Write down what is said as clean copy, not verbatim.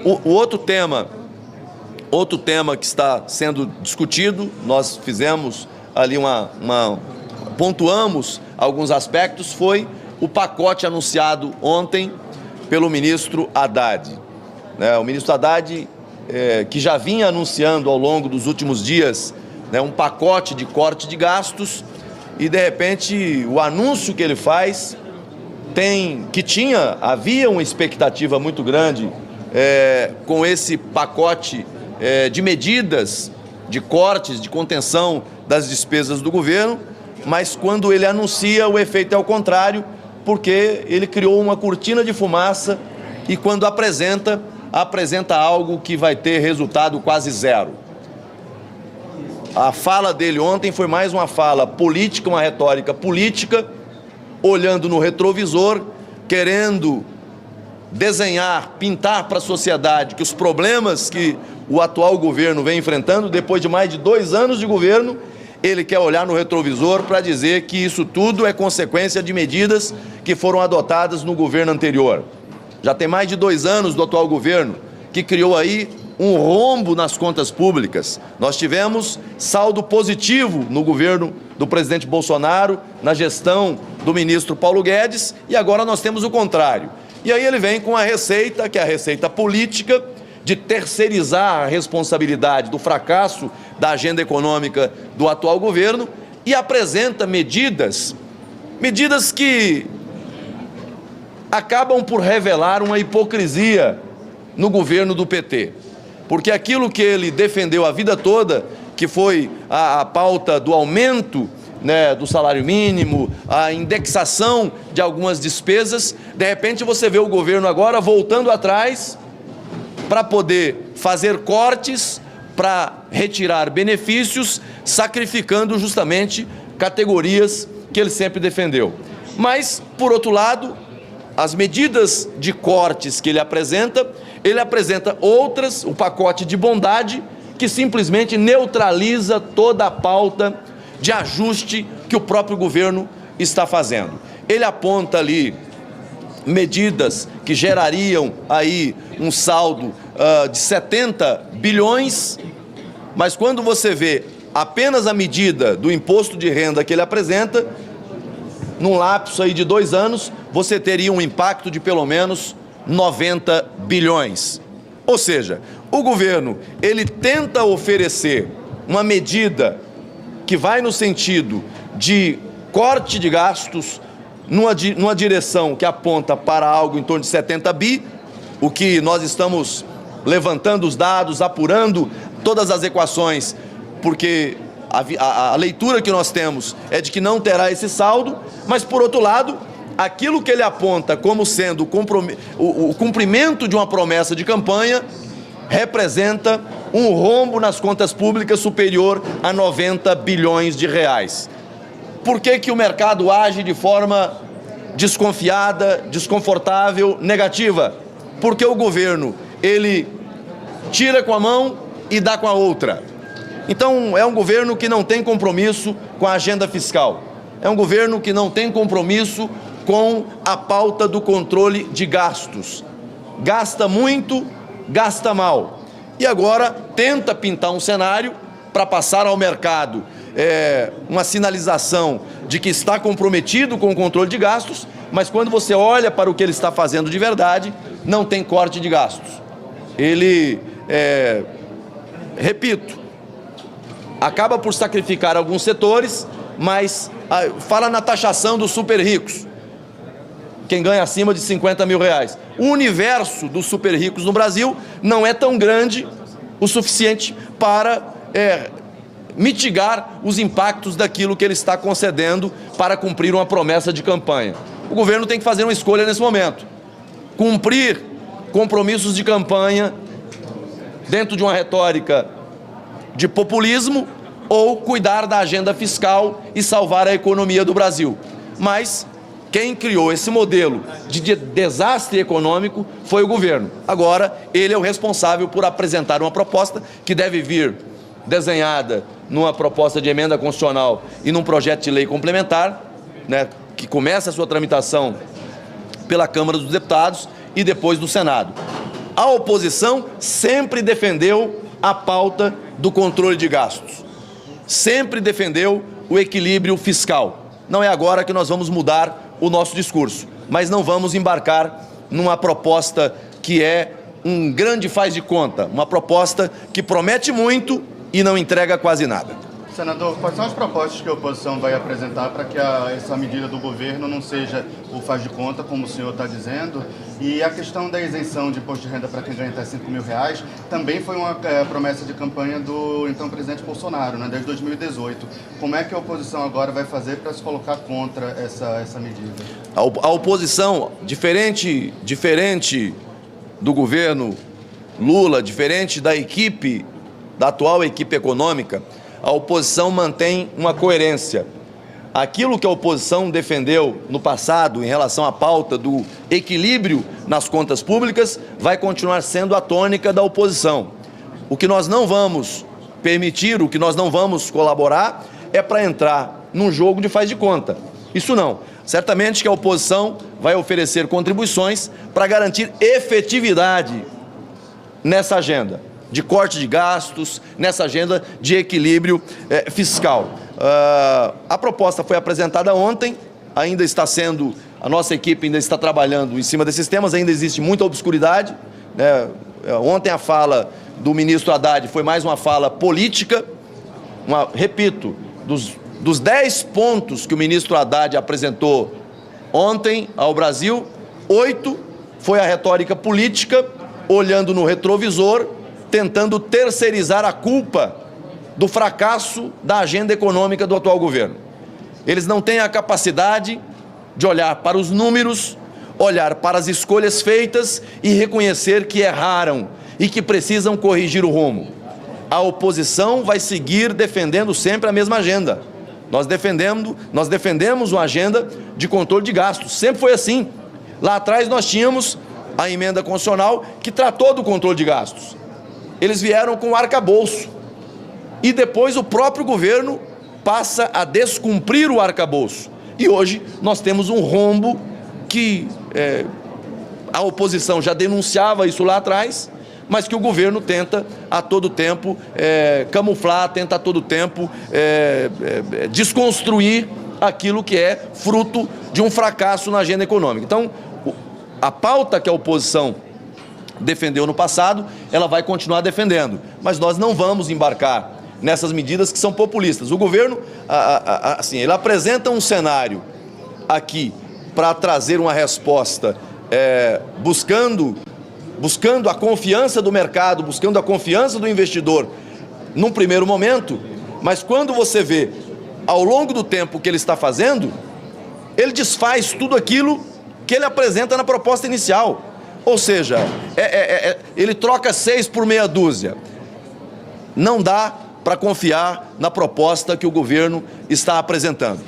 O outro tema que está sendo discutido, nós fizemos ali pontuamos alguns aspectos, foi o pacote anunciado ontem pelo ministro Haddad. O ministro Haddad, que já vinha anunciando ao longo dos últimos dias, um pacote de corte de gastos, e de repente o anúncio que ele faz havia uma expectativa muito grande com esse pacote de medidas, de cortes, de contenção das despesas do governo, mas quando ele anuncia, o efeito é o contrário, porque ele criou uma cortina de fumaça e quando apresenta algo que vai ter resultado quase zero. A fala dele ontem foi mais uma fala política, uma retórica política, olhando no retrovisor, querendo desenhar, pintar para a sociedade que os problemas que o atual governo vem enfrentando, depois de mais de 2 anos de governo, ele quer olhar no retrovisor para dizer que isso tudo é consequência de medidas que foram adotadas no governo anterior. Já tem mais de 2 anos do atual governo, que criou aí um rombo nas contas públicas. Nós tivemos saldo positivo no governo do presidente Bolsonaro, na gestão do ministro Paulo Guedes, e agora nós temos o contrário. E aí ele vem com a receita, que é a receita política, de terceirizar a responsabilidade do fracasso da agenda econômica do atual governo e apresenta medidas que acabam por revelar uma hipocrisia no governo do PT. Porque aquilo que ele defendeu a vida toda, que foi a pauta do aumento do salário mínimo, a indexação de algumas despesas, de repente você vê o governo agora voltando atrás para poder fazer cortes, para retirar benefícios, sacrificando justamente categorias que ele sempre defendeu. Mas, por outro lado, as medidas de cortes que ele apresenta outras, o pacote de bondade, que simplesmente neutraliza toda a pauta de ajuste que o próprio governo está fazendo. Ele aponta ali medidas que gerariam aí um saldo de 70 bilhões, mas quando você vê apenas a medida do imposto de renda que ele apresenta, num lapso aí de 2 anos, você teria um impacto de pelo menos 90 bilhões. Ou seja, o governo, ele tenta oferecer uma medida que vai no sentido de corte de gastos, numa direção que aponta para algo em torno de 70 bi, o que nós estamos levantando os dados, apurando todas as equações, porque a leitura que nós temos é de que não terá esse saldo, mas, por outro lado, aquilo que ele aponta como sendo o cumprimento de uma promessa de campanha representa um rombo nas contas públicas superior a 90 bilhões de reais. Por que o mercado age de forma desconfiada, desconfortável, negativa? Porque o governo, ele tira com a mão e dá com a outra. Então, é um governo que não tem compromisso com a agenda fiscal. É um governo que não tem compromisso com a pauta do controle de gastos. Gasta muito, gasta mal. E agora tenta pintar um cenário para passar ao mercado uma sinalização de que está comprometido com o controle de gastos, mas quando você olha para o que ele está fazendo de verdade, não tem corte de gastos. Ele, repito, acaba por sacrificar alguns setores, mas fala na taxação dos super ricos, quem ganha acima de 50 mil reais. O universo dos super ricos no Brasil não é tão grande o suficiente para mitigar os impactos daquilo que ele está concedendo para cumprir uma promessa de campanha. O governo tem que fazer uma escolha nesse momento: cumprir compromissos de campanha dentro de uma retórica de populismo ou cuidar da agenda fiscal e salvar a economia do Brasil. Mas quem criou esse modelo de desastre econômico foi o governo. Agora, ele é o responsável por apresentar uma proposta que deve vir desenhada numa proposta de emenda constitucional e num projeto de lei complementar, que começa a sua tramitação pela Câmara dos Deputados e depois do Senado. A oposição sempre defendeu a pauta do controle de gastos, sempre defendeu o equilíbrio fiscal. Não é agora que nós vamos mudar o nosso discurso, mas não vamos embarcar numa proposta que é um grande faz de conta, uma proposta que promete muito e não entrega quase nada. Senador, quais são as propostas que a oposição vai apresentar para que essa medida do governo não seja o faz de conta, como o senhor está dizendo? E a questão da isenção de imposto de renda para quem ganha até R$5.000 também foi uma promessa de campanha do então presidente Bolsonaro, né, desde 2018. Como é que a oposição agora vai fazer para se colocar contra essa medida? A oposição, diferente do governo Lula, diferente da atual equipe econômica, a oposição mantém uma coerência. Aquilo que a oposição defendeu no passado em relação à pauta do equilíbrio nas contas públicas vai continuar sendo a tônica da oposição. O que nós não vamos permitir, o que nós não vamos colaborar é para entrar num jogo de faz de conta. Isso não. Certamente que a oposição vai oferecer contribuições para garantir efetividade nessa agenda de corte de gastos, nessa agenda de equilíbrio fiscal. A proposta foi apresentada ontem, ainda está sendo, a nossa equipe ainda está trabalhando em cima desses temas, ainda existe muita obscuridade, né? Ontem a fala do ministro Haddad foi mais uma fala política, repito, dos 10 pontos que o ministro Haddad apresentou ontem ao Brasil, 8 foi a retórica política, olhando no retrovisor, tentando terceirizar a culpa do fracasso da agenda econômica do atual governo. Eles não têm a capacidade de olhar para os números, olhar para as escolhas feitas e reconhecer que erraram e que precisam corrigir o rumo. A oposição vai seguir defendendo sempre a mesma agenda. Nós defendemos uma agenda de controle de gastos, sempre foi assim. Lá atrás nós tínhamos a emenda constitucional que tratou do controle de gastos. Eles vieram com o arcabouço e depois o próprio governo passa a descumprir o arcabouço. E hoje nós temos um rombo que a oposição já denunciava isso lá atrás, mas que o governo tenta a todo tempo camuflar, tenta a todo tempo desconstruir aquilo que é fruto de um fracasso na agenda econômica. Então, a pauta que a oposição defendeu no passado, ela vai continuar defendendo, mas nós não vamos embarcar nessas medidas que são populistas. O governo, assim, ele apresenta um cenário aqui para trazer uma resposta buscando a confiança do mercado, buscando a confiança do investidor num primeiro momento, mas quando você vê ao longo do tempo que ele está fazendo, ele desfaz tudo aquilo que ele apresenta na proposta inicial. Ou seja, ele troca 6 por meia dúzia. Não dá para confiar na proposta que o governo está apresentando.